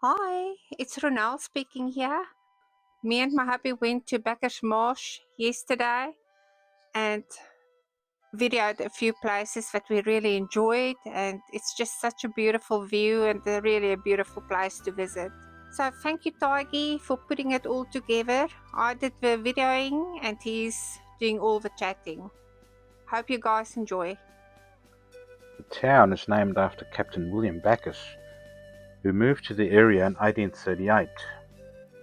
Hi, it's Ronald speaking here. Me and my hubby went to Bacchus Marsh yesterday and videoed a few places that we really enjoyed, and it's just such a beautiful view and really a beautiful place to visit. So thank you, Tiggy, for putting it all together. I did the videoing and he's doing all the chatting. Hope you guys enjoy. The town is named after Captain William Bacchus, who moved to the area in 1838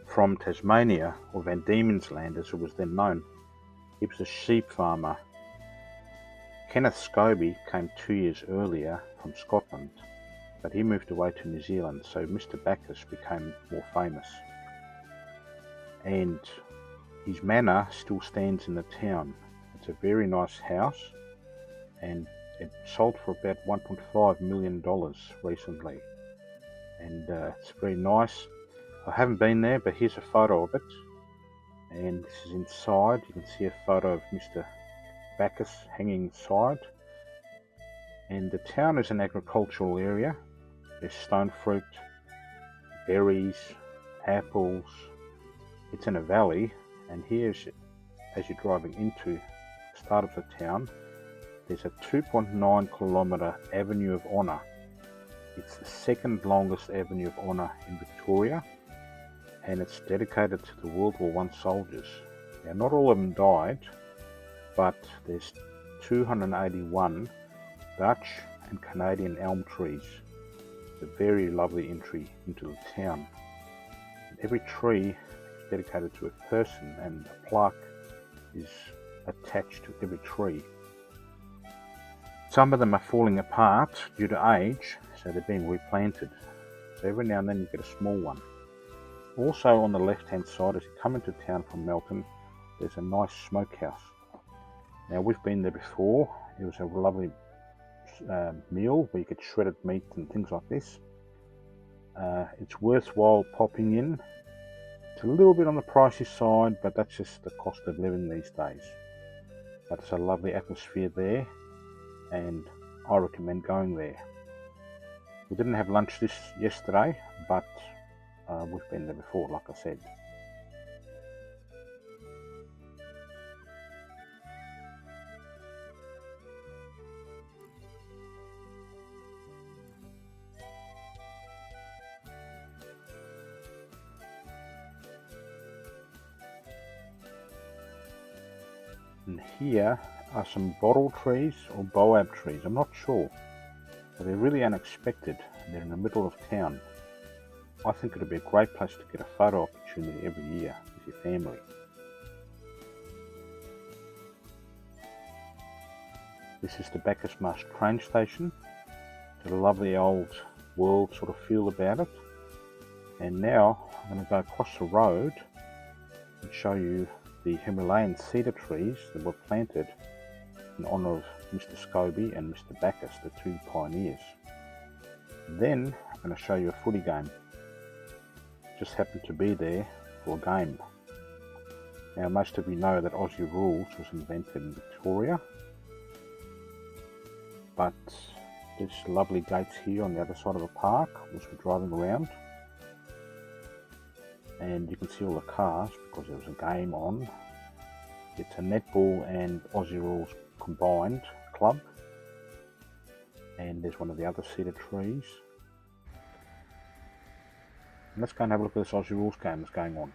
from Tasmania, or Van Diemen's Land as it was then known. He was a sheep farmer. Kenneth Scobie came 2 years earlier from Scotland, but he moved away to New Zealand, so Mr. Bacchus became more famous. And his manor still stands in the town. It's a very nice house, and it sold for about $1.5 million recently. And it's very nice. I haven't been there, but here's a photo of it. And this is inside. You can see a photo of Mr. Bacchus hanging inside. And the town is an agricultural area. There's stone fruit, berries, apples. It's in a valley, and here's, as you're driving into the start of the town, there's a 2.9 kilometre Avenue of Honour. It's the second longest Avenue of Honour in Victoria, and it's dedicated to the World War I soldiers. Now, not all of them died, but there's 281 Dutch and Canadian elm trees. It's a very lovely entry into the town. Every tree is dedicated to a person, and a plaque is attached to every tree. Some of them are falling apart due to age, so they're being replanted. So every now and then you get a small one. Also on the left hand side, as you come into town from Melton, there's a nice smokehouse. Now we've been there before. It was a lovely meal where you get shredded meat and things like this. It's worthwhile popping in. It's a little bit on the pricey side, but that's just the cost of living these days. But it's a lovely atmosphere there, and I recommend going there. We didn't have lunch yesterday, but we've been there before, like I said. And here are some bottle trees or boab trees, I'm not sure, but they're really unexpected, and they're in the middle of town. I think it would be a great place to get a photo opportunity every year with your family. This is the Bacchus Marsh train station. It's a lovely old world sort of feel about it. And now I'm going to go across the road and show you the Himalayan cedar trees that were planted in honour of Mr. Scobie and Mr. Bacchus, the two pioneers. Then I'm going to show you a footy game. Just happened to be there for a game. Now most of you know that Aussie rules was invented in Victoria, but there's lovely gates here on the other side of the park which we're driving around, and you can see all the cars because there was a game on. It's a netball and Aussie rules combined club, and there's one of the other cedar trees. And let's go and have a look at this Aussie rules game that's going on.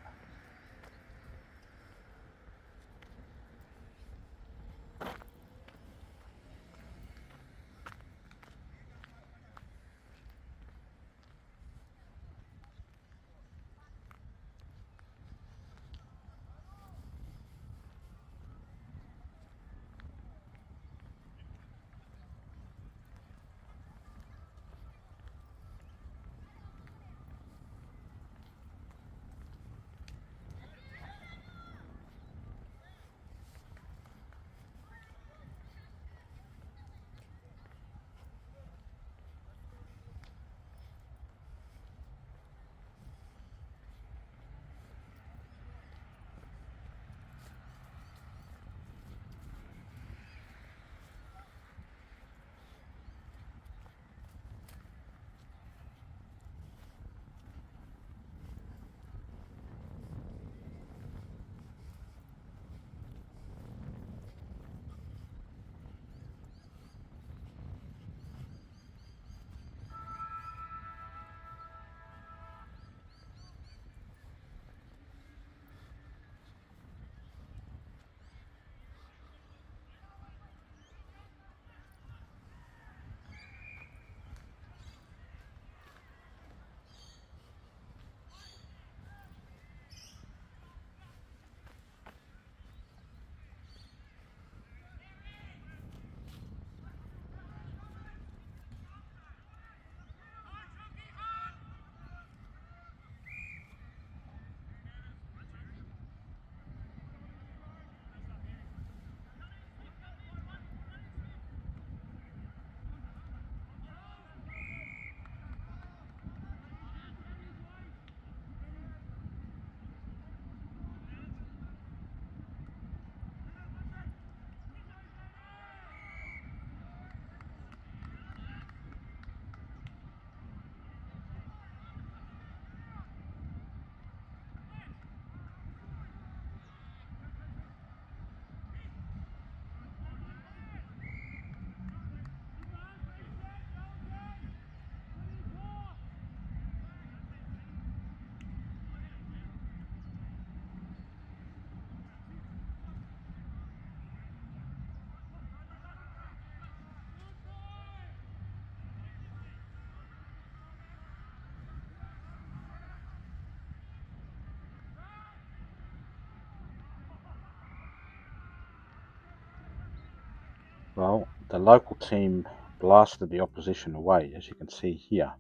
Well, the local team blasted the opposition away, as you can see here.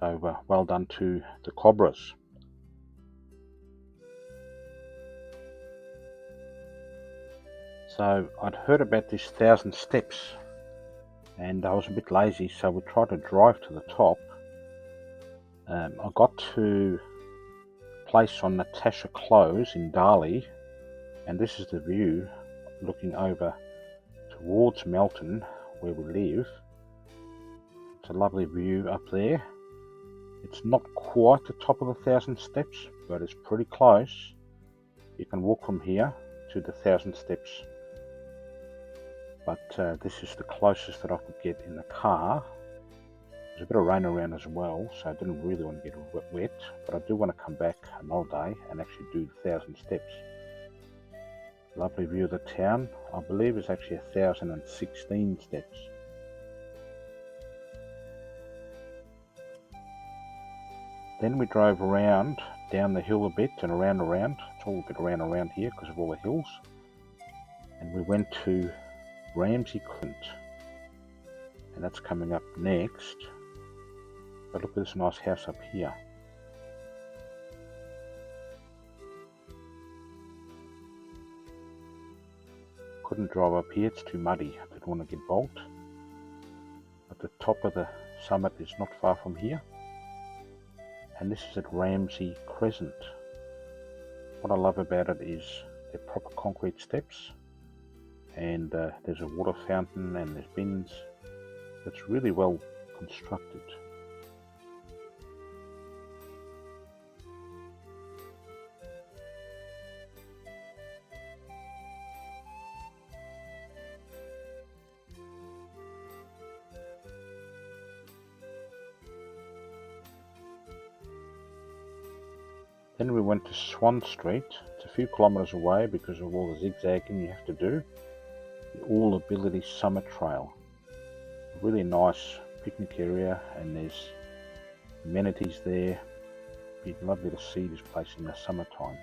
So well done to the Cobras. So I'd heard about this 1,000 steps and I was a bit lazy, so we tried to drive to the top. I got to a place on Natasha Close in Darley, and this is the view looking over towards Melton where we live. It's a lovely view up there. It's not quite the top of the 1,000 steps, but it's pretty close. You can walk from here to the 1,000 steps, but this is the closest that I could get in the car. There's a bit of rain around as well, so I didn't really want to get wet, but I do want to come back another day and actually do the 1,000 steps. Lovely view of the town. I believe it's actually 1,016 steps. Then we drove around down the hill a bit and around. It's all a bit around here because of all the hills. And we went to Ramsey Crescent, and that's coming up next. But look at this nice house up here. Couldn't drive up here, it's too muddy. I didn't want to get bogged. But the top of the summit is not far from here. And this is at Ramsey Crescent. What I love about it is they're proper concrete steps, and there's a water fountain and there's bins. It's really well constructed. Then we went to Swan Street. It's a few kilometres away because of all the zigzagging you have to do. The All Ability Summit Trail. A really nice picnic area, and there's amenities there. It'd be lovely to see this place in the summertime.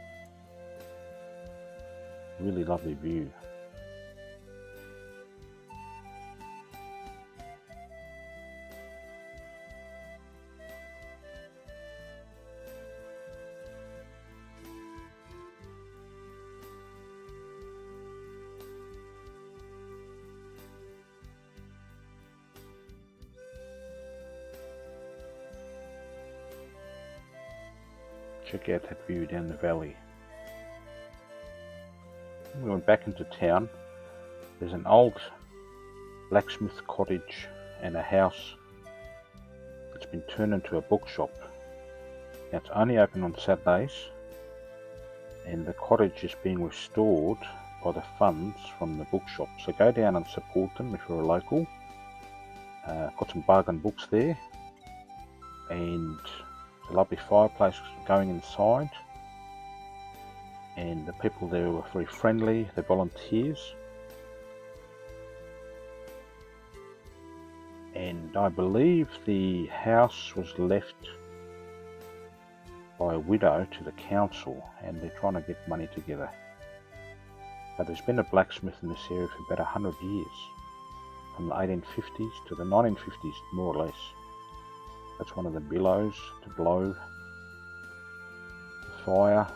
Really lovely view. Check out that view down the valley. We went back into town. There's an old blacksmith cottage and a house that's been turned into a bookshop. Now it's only open on Saturdays, and the cottage is being restored by the funds from the bookshop. So go down and support them if you're a local. Got some bargain books there, and a lovely fireplace going inside, and the people there were very friendly. They're volunteers, and I believe the house was left by a widow to the council, and they're trying to get money together. But there's been a blacksmith in this area for about 100 years, from the 1850s to the 1950s, more or less. That's one of the billows to blow the fire.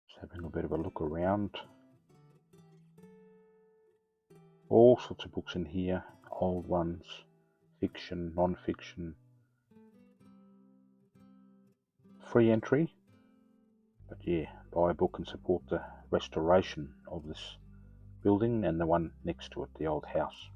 Just having a bit of a look around. All sorts of books in here, old ones, fiction, non-fiction. Free entry. But yeah, buy a book and support the restoration of this building and the one next to it, the old house.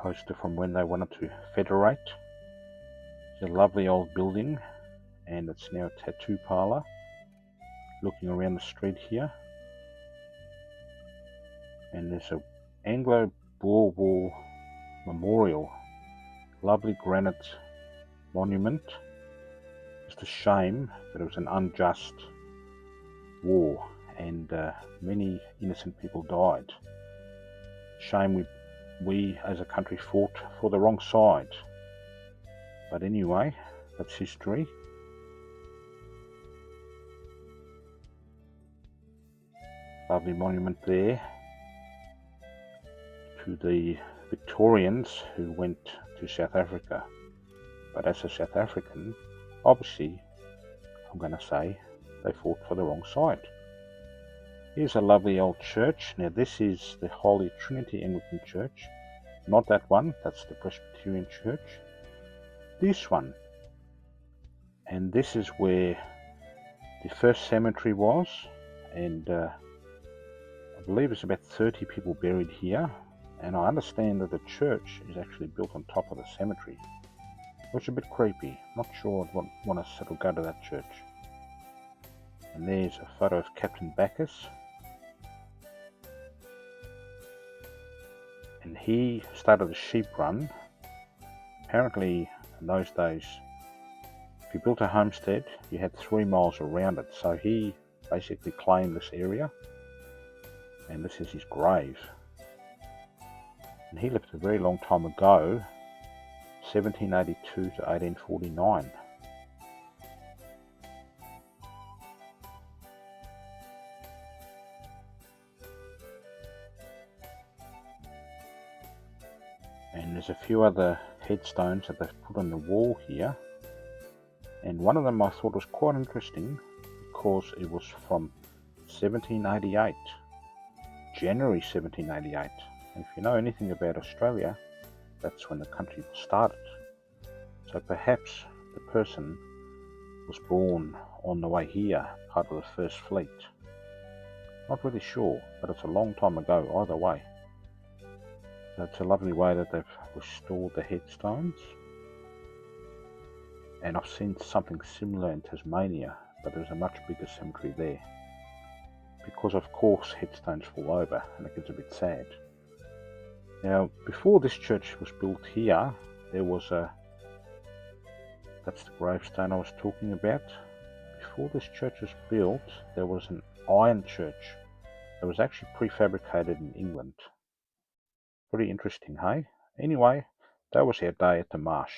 Poster from when they wanted to federate. It's a lovely old building, and it's now a tattoo parlor. Looking around the street here, and there's a Anglo-Boer War memorial, lovely granite monument. Just a shame that it was an unjust war and many innocent people died. Shame we as a country fought for the wrong side. But anyway, that's history. Lovely monument there to the Victorians who went to South Africa. But as a South African, obviously, I'm going to say they fought for the wrong side. Here's a lovely old church. Now this is the Holy Trinity Anglican Church. Not that one, that's the Presbyterian Church. This one. And this is where the first cemetery was, and I believe there's about 30 people buried here, and I understand that the church is actually built on top of the cemetery, which is a bit creepy. Not sure I'd want to sort of go to that church. And there's a photo of Captain Bacchus, and he started a sheep run. Apparently in those days, if you built a homestead, you had 3 miles around it, so he basically claimed this area. And this is his grave. And he lived a very long time ago, 1782 to 1849. And there's a few other headstones that they've put on the wall here. And one of them I thought was quite interesting because it was from 1788. January 1788, and if you know anything about Australia, that's when the country was started. So perhaps the person was born on the way here, part of the First Fleet. Not really sure, but it's a long time ago either way. So it's a lovely way that they've restored the headstones. And I've seen something similar in Tasmania, but there's a much bigger cemetery there. Because of course headstones fall over and it gets a bit sad. Now before this church was built here, there was that's the gravestone I was talking about. Before this church was built, there was an iron church that was actually prefabricated in England. Pretty interesting, hey? Anyway, that was our day at the Marsh.